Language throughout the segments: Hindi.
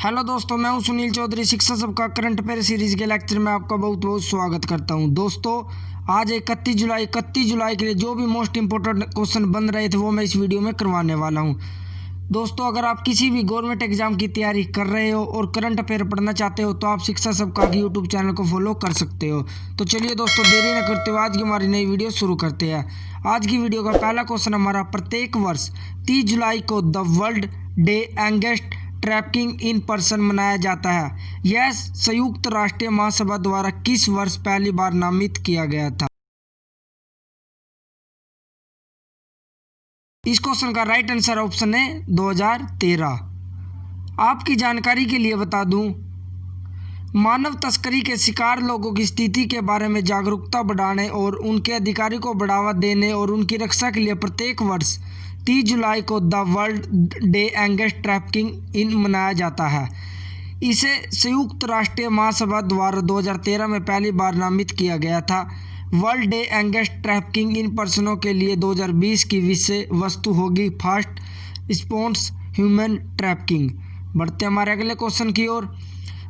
हेलो दोस्तों, मैं हूं सुनील चौधरी। शिक्षा सबका करंट अफेयर सीरीज के लेक्चर में आपका बहुत बहुत स्वागत करता हूं। दोस्तों, आज 31 जुलाई के लिए जो भी मोस्ट इंपोर्टेंट क्वेश्चन बन रहे थे वो मैं इस वीडियो में करवाने वाला हूं। दोस्तों, अगर आप किसी भी गवर्नमेंट एग्जाम की तैयारी कर रहे हो और करंट अफेयर पढ़ना चाहते हो तो आप शिक्षा सबका यूट्यूब चैनल को फॉलो कर सकते हो। तो चलिए दोस्तों, देरी न करते हुए आज की हमारी नई वीडियो शुरू करते हैं। आज की वीडियो का पहला क्वेश्चन हमारा, प्रत्येक वर्ष 30 जुलाई को the world day against trafficking in person मनाया जाता है। यह संयुक्त राष्ट्र महासभा द्वारा किस वर्ष पहली बार नामित किया गया था? इस क्वेश्चन का राइट आंसर ऑप्शन है 2013। आपकी जानकारी के लिए बता दूं, मानव तस्करी के शिकार लोगों की स्थिति के बारे में जागरूकता बढ़ाने और उनके अधिकारों को बढ़ावा देने और उनकी रक्षा के लिए प्रत्येक वर्ष 30 जुलाई को the world day against trafficking इन मनाया जाता है। इसे संयुक्त राष्ट्र महासभा द्वारा 2013 में पहली बार नामित किया गया था। World day against trafficking in पर्सनों के लिए 2020 की विषय वस्तु होगी फास्ट रिस्पॉन्स ह्यूमन ट्रैफिकिंग। बढ़ते हमारे अगले क्वेश्चन की ओर।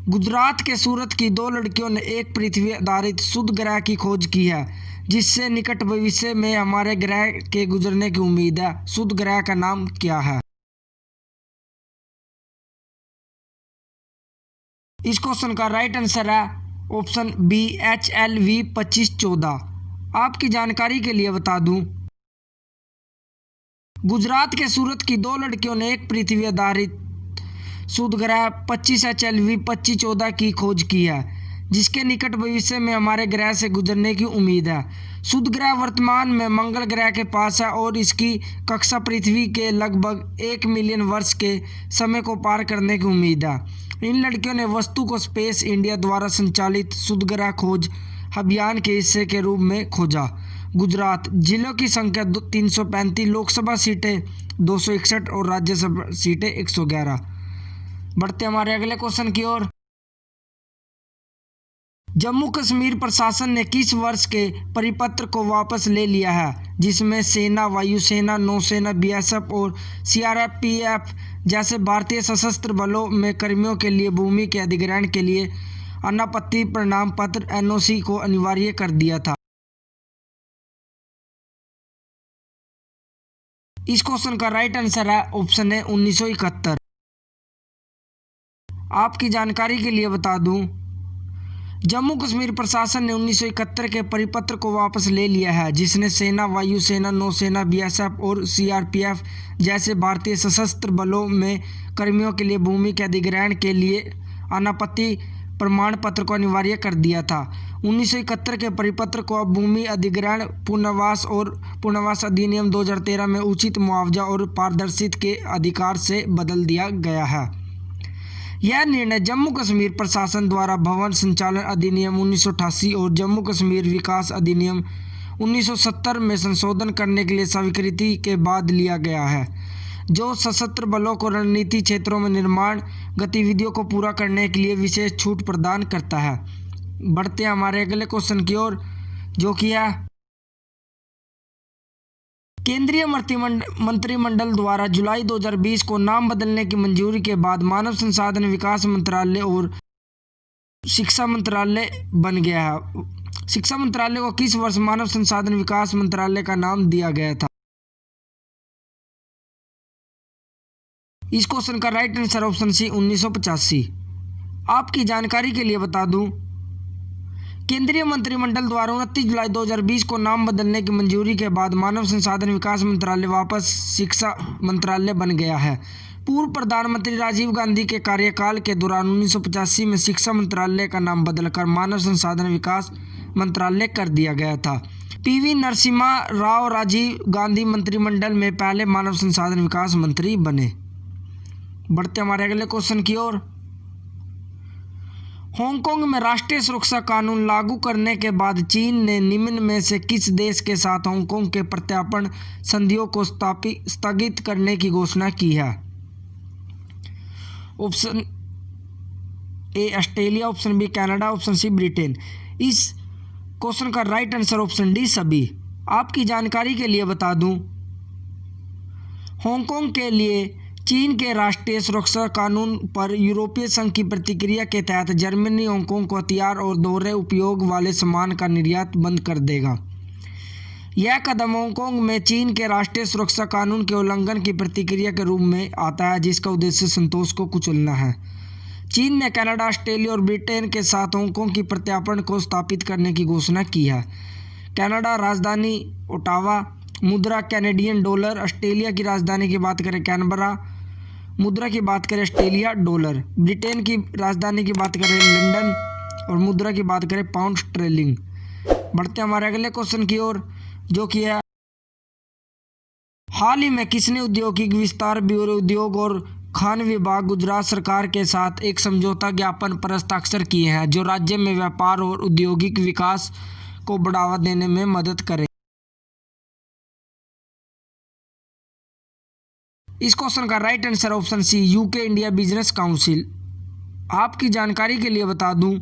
गुजरात के सूरत की दो लड़कियों ने एक पृथ्वी आधारित शुद्ध ग्रह की खोज की है जिससे निकट भविष्य में हमारे ग्रह के गुजरने की उम्मीद है। शुद्ध ग्रह का नाम क्या है? इस क्वेश्चन का राइट आंसर है ऑप्शन बी HLV 2514। आपकी जानकारी के लिए बता दूं, गुजरात के सूरत की दो लड़कियों ने एक पृथ्वी आधारित शुद्ध ग्रह 25 HLV 2514 की खोज की है जिसके निकट भविष्य में हमारे ग्रह से गुजरने की उम्मीद है। शुद्ध ग्रह वर्तमान में मंगल ग्रह के पास है और इसकी कक्षा पृथ्वी के लगभग 1 मिलियन वर्ष के समय को पार करने की उम्मीद है। इन लड़कियों ने वस्तु को स्पेस इंडिया द्वारा संचालित शुद्ध ग्रह खोज अभियान के हिस्से के रूप में खोजा। गुजरात जिलों की संख्या 335, लोकसभा सीटें 261 और राज्यसभा सीटें 111। बढ़ते हमारे अगले क्वेश्चन की ओर। जम्मू कश्मीर प्रशासन ने किस वर्ष के परिपत्र को वापस ले लिया है जिसमें सेना, वायुसेना, नौसेना, BSF और CRPF जैसे भारतीय सशस्त्र बलों में कर्मियों के लिए भूमि के अधिग्रहण के लिए अनापत्ति प्रमाण पत्र NOC को अनिवार्य कर दिया था? इस क्वेश्चन का राइट आंसर है ऑप्शन है 1971। आपकी जानकारी के लिए बता दूं, जम्मू कश्मीर प्रशासन ने 1971 के परिपत्र को वापस ले लिया है जिसने सेना, वायुसेना, नौसेना, BSF और CRPF जैसे भारतीय सशस्त्र बलों में कर्मियों के लिए भूमि के अधिग्रहण के लिए अनापत्ति प्रमाण पत्र को अनिवार्य कर दिया था। 1971 के परिपत्र को अब भूमि अधिग्रहण पुनर्वास और पुनर्वास अधिनियम 2013 में उचित मुआवजा और पारदर्शिता के अधिकार से बदल दिया गया है। यह निर्णय जम्मू कश्मीर प्रशासन द्वारा भवन संचालन अधिनियम 1988 और जम्मू कश्मीर विकास अधिनियम 1970 में संशोधन करने के लिए स्वीकृति के बाद लिया गया है, जो सशस्त्र बलों को रणनीति क्षेत्रों में निर्माण गतिविधियों को पूरा करने के लिए विशेष छूट प्रदान करता है। बढ़ते हैं हमारे अगले क्वेश्चन की ओर, जो कि है, केंद्रीय मंत्रिमंडल द्वारा जुलाई 2020 को नाम बदलने की मंजूरी के बाद मानव संसाधन विकास मंत्रालय और शिक्षा मंत्रालय बन गया है। शिक्षा मंत्रालय को किस वर्ष मानव संसाधन विकास मंत्रालय का नाम दिया गया था? इस क्वेश्चन का राइट आंसर ऑप्शन सी 1985। आपकी जानकारी के लिए बता दूं, केंद्रीय मंत्रिमंडल द्वारा 29 जुलाई 2020 को नाम बदलने की मंजूरी के बाद मानव संसाधन विकास मंत्रालय वापस शिक्षा मंत्रालय बन गया है। पूर्व प्रधानमंत्री राजीव गांधी के कार्यकाल के दौरान 1985 में शिक्षा मंत्रालय का नाम बदलकर मानव संसाधन विकास मंत्रालय कर दिया गया था। PV नरसिम्हा राव राजीव गांधी मंत्रिमंडल में पहले मानव संसाधन विकास मंत्री बने। बढ़ते हमारे अगले क्वेश्चन की ओर। हांगकांग में राष्ट्रीय सुरक्षा कानून लागू करने के बाद चीन ने निम्न में से किस देश के साथ हांगकांग के प्रत्यार्पण संधियों को स्थगित करने की घोषणा की है? Option A Australia, option B Canada, option C Britain. इस क्वेश्चन का राइट आंसर ऑप्शन डी सभी। आपकी जानकारी के लिए बता दूं, हांगकांग के लिए चीन के राष्ट्रीय सुरक्षा कानून पर यूरोपीय संघ की प्रतिक्रिया के तहत जर्मनी हांगकांग को हथियार और दोहरे उपयोग वाले सामान का निर्यात बंद कर देगा। यह कदम हांगकांग में चीन के राष्ट्रीय सुरक्षा कानून के उल्लंघन की प्रतिक्रिया के रूप में आता है, जिसका उद्देश्य संतोष को कुचलना है। चीन ने कनाडा, ऑस्ट्रेलिया और ब्रिटेन के साथ हांगकांग की प्रत्यार्पण को स्थापित करने की घोषणा की है। कनाडा राजधानी ओटावा, मुद्रा कैनेडियन डॉलर। ऑस्ट्रेलिया की राजधानी की बात करें कैनबरा, मुद्रा की बात करें ऑस्ट्रेलिया डॉलर। ब्रिटेन की राजधानी की बात करें लंदन और मुद्रा की बात करें पाउंड स्टर्लिंग। बढ़ते हमारे अगले क्वेश्चन की ओर, जो कि है हाल ही में किसने औद्योगिक विस्तार ब्यूरो, उद्योग और खान विभाग गुजरात सरकार के साथ एक समझौता ज्ञापन पर हस्ताक्षर किए हैं, जो राज्य में व्यापार और औद्योगिक विकास को बढ़ावा देने में मदद करे। इस क्वेश्चन का right answer option C, UK India business council. आपकी जानकारी के लिए बता दूं,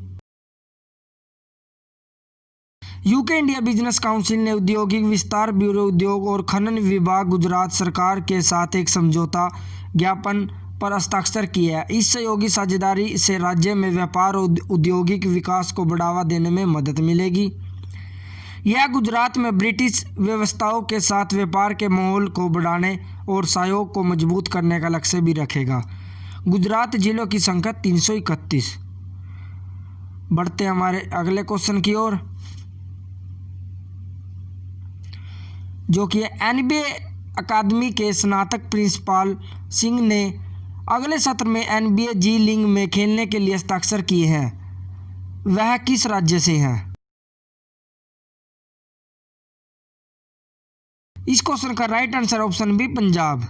यूके इंडिया बिजनेस काउंसिल ने औद्योगिक विस्तार ब्यूरो, उद्योग और खनन विभाग गुजरात सरकार के साथ एक समझौता ज्ञापन पर हस्ताक्षर किया है। इस सहयोगी साझेदारी से राज्य में व्यापार और औद्योगिक विकास को बढ़ावा देने में मदद मिलेगी। यह गुजरात में ब्रिटिश व्यवस्थाओं के साथ व्यापार के माहौल को बढ़ाने और सहयोग को मजबूत करने का लक्ष्य भी रखेगा। गुजरात जिलों की संख्या 331। बढ़ते हमारे अगले क्वेश्चन की ओर, जो कि एनबीए अकादमी के स्नातक प्रिंसिपाल सिंह ने अगले सत्र में एनबीए जी लीग में खेलने के लिए हस्ताक्षर किए हैं। वह किस राज्य से हैं? इस क्वेश्चन का right answer option B, Punjab.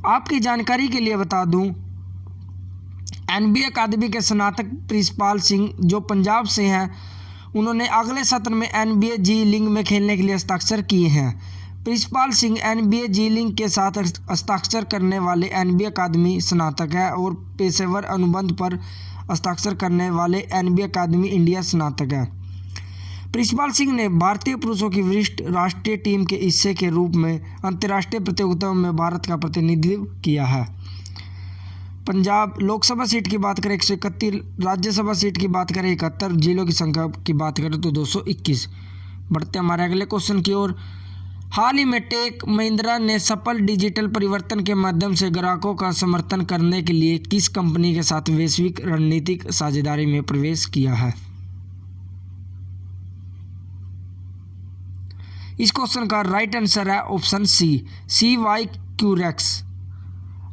आपकी जानकारी के लिए बता दूं, एनबीए अकादमी के स्नातक प्रिंसिपाल सिंह जो पंजाब से हैं, उन्होंने अगले सत्र में एनबीए जी लीग में खेलने के लिए हस्ताक्षर किए हैं। प्रिंसिपाल सिंह एनबीए जी लीग के साथ हस्ताक्षर करने वाले एनबीए अकादमी स्नातक है और पेशेवर अनुबंध पर हस्ताक्षर करने वाले एनबीए अकादमी इंडिया स्नातक है। प्रिंसिपाल सिंह ने भारतीय पुरुषों की वरिष्ठ राष्ट्रीय टीम के हिस्से के रूप में अंतर्राष्ट्रीय प्रतियोगिताओं में भारत का प्रतिनिधित्व किया है। पंजाब लोकसभा सीट की बात करें 131, राज्यसभा सीट की बात करें 71, जिलों की संख्या की बात करें तो 221। बढ़ते हमारे अगले क्वेश्चन की ओर, हाल ही में टेक महिंद्रा ने सफल डिजिटल परिवर्तन के माध्यम से ग्राहकों का समर्थन करने के लिए किस कंपनी के साथ वैश्विक रणनीतिक साझेदारी में प्रवेश किया है? इस क्वेश्चन का राइट आंसर है ऑप्शन सी, CY क्यूरेक्स।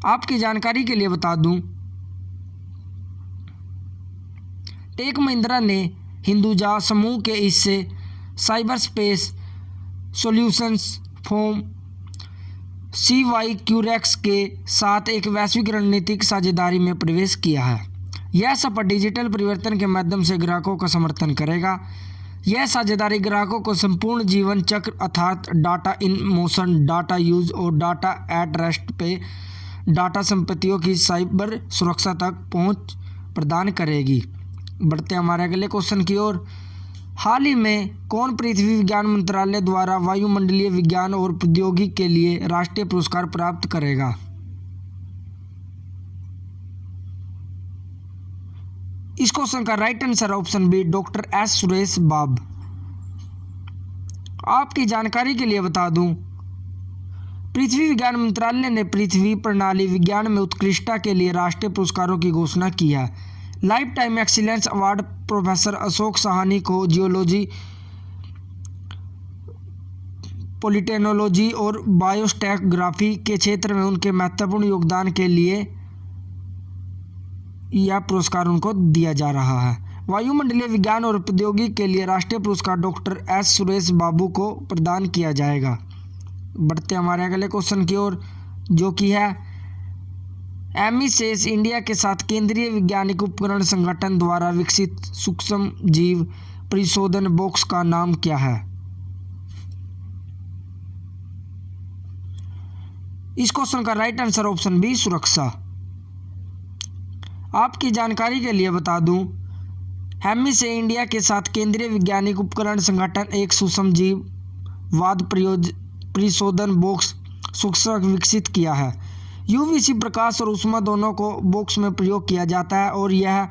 आपकी जानकारी के लिए बता दूं, टेक महिंद्रा ने हिंदुजा समूह के हिस्से cyber space solutions form CY क्यूरेक्स के साथ एक वैश्विक रणनीतिक साझेदारी में प्रवेश किया है। यह सफल डिजिटल परिवर्तन के माध्यम से ग्राहकों का समर्थन करेगा। यह साझेदारी ग्राहकों को संपूर्ण जीवन चक्र अर्थात data in motion, data use और डाटा एट रेस्ट पे डाटा संपत्तियों की साइबर सुरक्षा तक पहुंच प्रदान करेगी। बढ़ते हमारे अगले क्वेश्चन की ओर, हाल ही में कौन पृथ्वी विज्ञान मंत्रालय द्वारा वायुमंडलीय विज्ञान और प्रौद्योगिकी के लिए राष्ट्रीय पुरस्कार प्राप्त करेगा? इस क्वेश्चन का right answer option B, doctor S Suresh Babu. आपकी जानकारी के लिए बता दूं, पृथ्वी विज्ञान मंत्रालय ने पृथ्वी प्रणाली विज्ञान में उत्कृष्टता के लिए राष्ट्रीय पुरस्कारों की घोषणा की है। Life time excellence award professor Ashok Sahni को जियोलॉजी, पॉलिटेक्नोलॉजी और बायोस्टैटिग्राफी के क्षेत्र में उनके महत्वपूर्ण योगदान के लिए यह पुरस्कार उनको दिया जा रहा है। वायुमंडलीय विज्ञान और प्रौद्योगिकी के लिए राष्ट्रीय पुरस्कार डॉक्टर एस सुरेश बाबू को प्रदान किया जाएगा। बढ़ते हमारे अगले क्वेश्चन की ओर, जो कि है एमिसेस इंडिया के साथ केंद्रीय वैज्ञानिक उपकरण संगठन द्वारा विकसित सूक्ष्म जीव परिशोधन बॉक्स का नाम क्या है? इस क्वेश्चन का राइट आंसर ऑप्शन बी, सुरक्षा। आपकी जानकारी के लिए बता दूं, एमिसे इंडिया के साथ केंद्रीय वैज्ञानिक उपकरण संगठन एक सूक्ष्म जीव वाद परिशोधन बॉक्स सूक्ष्म विकसित किया है। यूवीसी प्रकाश और ऊष्मा दोनों को बॉक्स में प्रयोग किया जाता है और यह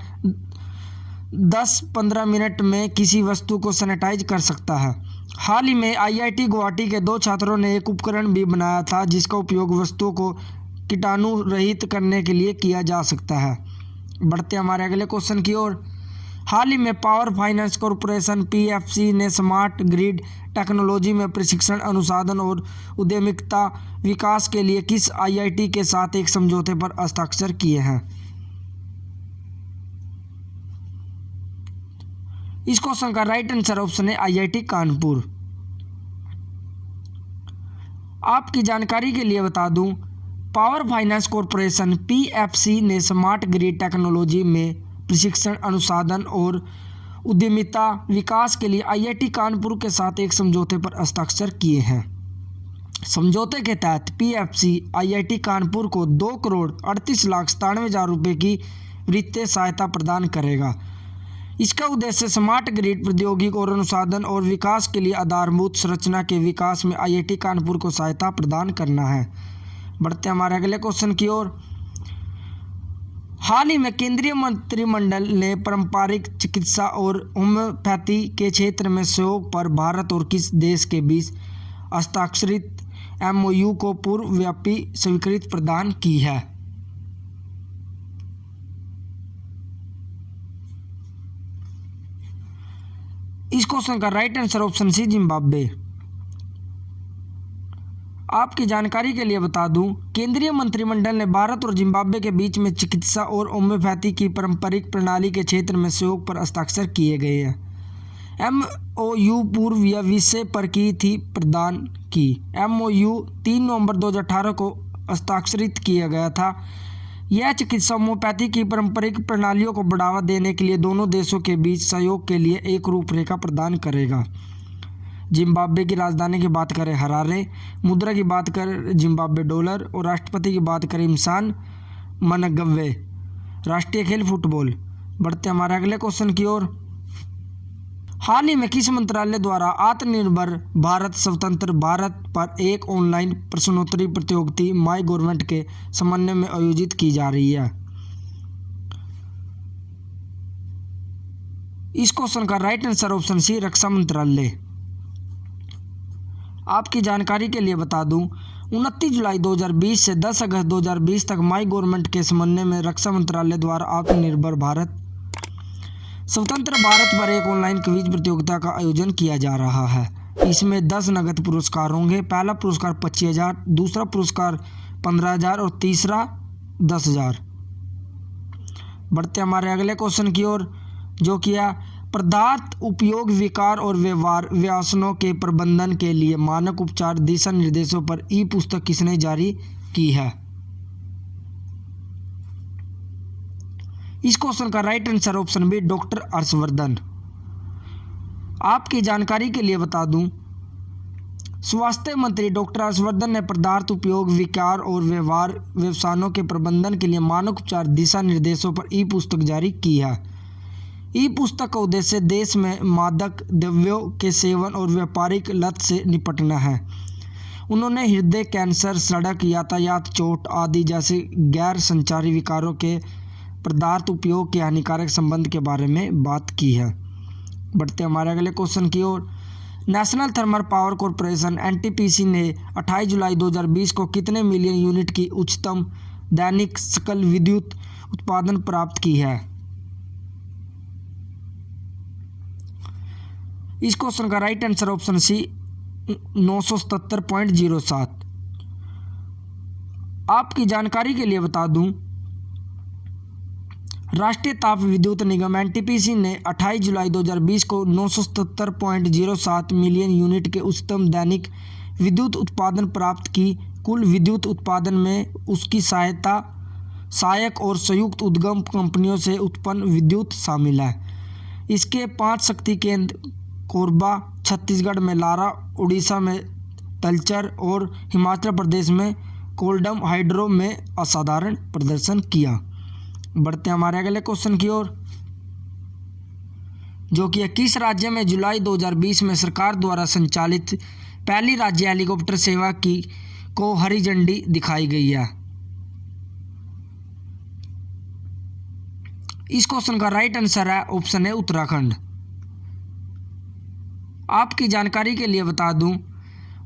10-15 मिनट में किसी वस्तु को सैनिटाइज कर सकता है। हाल ही में आईआईटी गुवाहाटी के 2 छात्रों ने एक उपकरण भी बनाया था जिसका उपयोग वस्तुओं को कीटाणु रहित करने के लिए किया जा सकता है। बढ़ते हमारे अगले क्वेश्चन की ओर। हाल ही में पावर फाइनेंस कॉरपोरेशन पीएफसी ने स्मार्ट ग्रिड टेक्नोलॉजी में प्रशिक्षण, अनुसंधान और उद्यमिता विकास के लिए किस आईआईटी के साथ एक समझौते पर हस्ताक्षर किए हैं? इस क्वेश्चन का राइट आंसर ऑप्शन है आईआईटी कानपुर। आपकी जानकारी के लिए बता दूं, पावर फाइनेंस कॉरपोरेशन पीएफसी ने स्मार्ट ग्रिड टेक्नोलॉजी में प्रशिक्षण, अनुसंधान और उद्यमिता विकास के लिए आईआईटी कानपुर के साथ एक समझौते पर हस्ताक्षर किए हैं। समझौते के तहत पीएफसी आईआईटी कानपुर को 2,38,97,000 रुपये की वित्तीय सहायता प्रदान करेगा। इसका उद्देश्य स्मार्ट ग्रिड प्रौद्योगिकी और अनुसंधान और विकास के लिए आधारभूत संरचना के विकास में आईआईटी कानपुर को सहायता प्रदान करना है। बढ़ते हमारे अगले क्वेश्चन की ओर। हाल ही में केंद्रीय मंत्रिमंडल ने पारंपरिक चिकित्सा और होम्योपैथी के क्षेत्र में सहयोग पर भारत और किस देश के बीच हस्ताक्षरित एमओयू को पूर्वव्यापी स्वीकृति प्रदान की है? इस क्वेश्चन का right answer option C Zimbabwe. आपकी जानकारी के लिए बता दूं, केंद्रीय मंत्रिमंडल ने भारत और जिम्बाब्वे के बीच में चिकित्सा और होम्योपैथी की पारंपरिक प्रणाली के क्षेत्र में सहयोग पर हस्ताक्षर किए गए हैं। एमओयू पूर्व यह विषय पर की थी प्रदान की। एमओयू 3 नवंबर 2018 को हस्ताक्षरित किया गया था। यह चिकित्सा होम्योपैथी की पारंपरिक प्रणालियों को बढ़ावा देने के लिए दोनों देशों के बीच सहयोग के लिए एक रूपरेखा प्रदान करेगा। जिम्बाब्वे की राजधानी की बात करें हरारे, मुद्रा की बात करें जिम्बाब्वे डॉलर और राष्ट्रपति की बात करें इमसान मनगवे। राष्ट्रीय खेल फुटबॉल। बढ़ते हमारे अगले क्वेश्चन की ओर। हाल ही में किस मंत्रालय द्वारा आत्मनिर्भर भारत स्वतंत्र भारत पर एक ऑनलाइन प्रश्नोत्तरी प्रतियोगिता माई गवर्नमेंट के समन्वय में आयोजित की जा रही है? इस क्वेश्चन का राइट आंसर ऑप्शन सी रक्षा मंत्रालय। आपकी जानकारी के लिए बता दूं, 29 जुलाई 2020 से 10 अगस्त 2020 तक माई गवर्नमेंट के समन्वय में रक्षा मंत्रालय द्वारा आत्मनिर्भर भारत स्वतंत्र भारत पर एक ऑनलाइन क्विज प्रतियोगिता का आयोजन किया जा रहा है। इसमें 10 नगद पुरस्कार होंगे। पहला पुरस्कार 25,000, दूसरा पुरस्कार 15,000 और तीसरा 10,000। बढ़ते हमारे अगले क्वेश्चन की ओर, जो किया पदार्थ उपयोग विकार और व्यवहार व्यसनों के प्रबंधन के लिए मानक उपचार दिशा निर्देशों पर ई पुस्तक किसने जारी की है? इस क्वेश्चन का right answer option B doctor Harshvardhan. आपकी जानकारी के लिए बता दूं, स्वास्थ्य मंत्री डॉक्टर हर्षवर्धन ने पदार्थ उपयोग विकार और व्यवहार व्यवसायों के प्रबंधन के लिए मानक उपचार दिशा निर्देशों पर ई पुस्तक जारी की है। ई पुस्तक का उद्देश्य देश में मादक द्रव्यों के सेवन और व्यापारिक लत से निपटना है। उन्होंने हृदय कैंसर, सड़क यातायात चोट आदि जैसे गैर संचारी विकारों के पदार्थ उपयोग के हानिकारक संबंध के बारे में बात की है। बढ़ते हमारे अगले क्वेश्चन की ओर। National thermal power corporation NTPC ने 28 जुलाई 2020 को कितने मिलियन यूनिट की उच्चतम दैनिक सकल विद्युत उत्पादन प्राप्त की है? इस क्वेश्चन का राइट आंसर ऑप्शन सी 977.07। आपकी जानकारी के लिए बता दूं, राष्ट्रीय ताप विद्युत निगम एनटीपीसी ने 28 जुलाई 2020 को 977.07 मिलियन यूनिट के उच्चतम दैनिक विद्युत उत्पादन प्राप्त की। कुल विद्युत उत्पादन में उसकी सहायक और संयुक्त उद्यम कंपनियों से उत्पन्न विद्युत शामिल है। इसके 5 शक्ति केंद्र कोरबा, छत्तीसगढ़ में लारा, उड़ीसा में तलचर और हिमाचल प्रदेश में कोल्डम हाइड्रो में असाधारण प्रदर्शन किया। बढ़ते हमारे अगले क्वेश्चन की ओर, जो कि किस राज्य में जुलाई 2020 में सरकार द्वारा संचालित पहली राज्य हेलीकॉप्टर सेवा को हरी झंडी दिखाई गई है? इस क्वेश्चन का राइट आंसर है ऑप्शन ए उत्तराखंड। आपकी जानकारी के लिए बता दूं,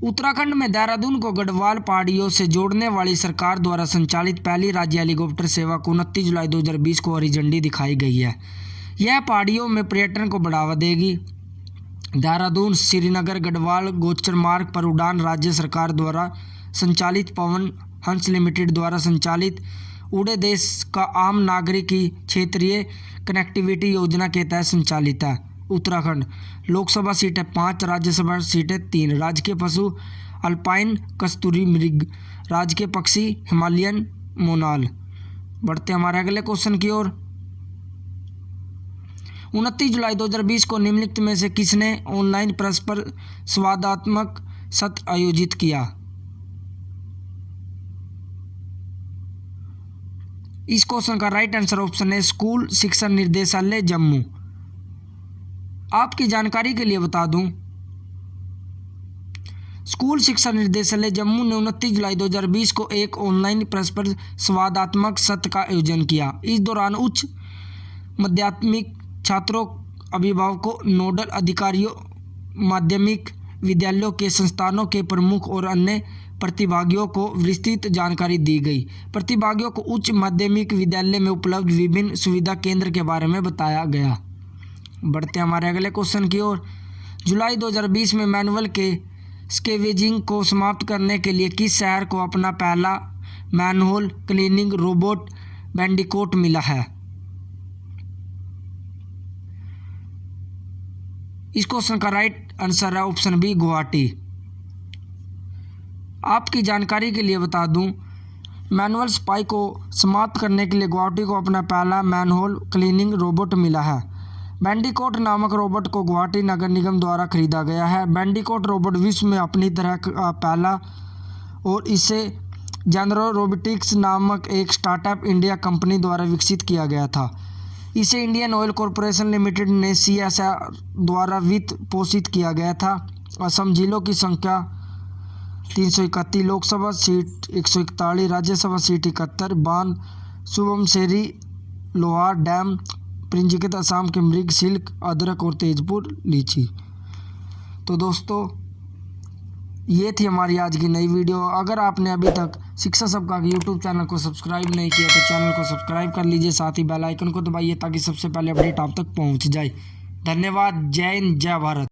उत्तराखंड में देहरादून को गढ़वाल पहाड़ियों से जोड़ने वाली सरकार द्वारा संचालित पहली राज्य हेलीकॉप्टर सेवा को 29 जुलाई 2020 को हरी झंडी दिखाई गई है। यह पहाड़ियों में पर्यटन को बढ़ावा देगी। देहरादून श्रीनगर गढ़वाल गोचर मार्ग पर उड़ान राज्य सरकार द्वारा संचालित पवन हंस लिमिटेड द्वारा संचालित उड़े देश का आम नागरिक की क्षेत्रीय कनेक्टिविटी योजना के तहत संचालित है। उत्तराखंड लोकसभा सीटें 5, राज्यसभा सीटें 3। राज्य के पशु अल्पाइन कस्तूरी मृग, राज्य के पक्षी हिमालयन मोनाल। बढ़ते हमारे अगले क्वेश्चन की ओर। 29 जुलाई 2020 को निम्नलिखित में से किसने ऑनलाइन परस्पर संवादात्मक सत्र आयोजित किया? इस क्वेश्चन का राइट आंसर ऑप्शन है स्कूल शिक्षा निर्देशालय जम्मू। आपकी जानकारी के लिए बता दूं, स्कूल शिक्षा निर्देशालय जम्मू ने 29 जुलाई 2020 को एक ऑनलाइन परस्पर संवादात्मक सत्र का आयोजन किया। इस दौरान उच्च माध्यमिक छात्रों, अभिभावकों, नोडल अधिकारियों, माध्यमिक विद्यालयों के संस्थानों के प्रमुख और अन्य प्रतिभागियों को विस्तृत जानकारी दी गई। प्रतिभागियों को उच्च माध्यमिक विद्यालय में उपलब्ध विभिन्न सुविधा केंद्र के बारे में बताया गया। बढ़ते हमारे अगले क्वेश्चन की ओर। जुलाई 2020 में मैनुअल के स्केवेजिंग को समाप्त करने के लिए किस शहर को अपना पहला मैनहोल क्लीनिंग रोबोट बैंडिकोट मिला है? इस क्वेश्चन का राइट आंसर है ऑप्शन बी गुवाहाटी। आपकी जानकारी के लिए बता दूं, मैनुअल सफाई को समाप्त करने के लिए गुवाहाटी को अपना पहला मैनहोल क्लीनिंग रोबोट मिला है। बैंडिकोट नामक रोबोट को गुवाहाटी नगर निगम द्वारा खरीदा गया है। बैंडिकोट रोबोट विश्व में अपनी तरह का पहला और इसे जनरो रोबोटिक्स नामक एक स्टार्टअप इंडिया कंपनी द्वारा विकसित किया गया था। इसे इंडियन ऑयल कॉरपोरेशन लिमिटेड ने CSR द्वारा वित्त पोषित किया गया था। असम जिलों की संख्या 331, लोकसभा सीट 141, राज्यसभा सीट 71, बांध सुबमसेरी, लोहार डैम, पंजीकृत असम के मृग, सिल्क, अदरक और तेजपुर लीची। तो दोस्तों ये थी हमारी आज की नई वीडियो। अगर आपने अभी तक शिक्षा सबका यूट्यूब चैनल को सब्सक्राइब नहीं किया तो चैनल को सब्सक्राइब कर लीजिए, साथ ही बेल आइकन को दबाइए ताकि सबसे पहले अपडेट आप तक पहुंच जाए। धन्यवाद। जय हिंद, जय भारत।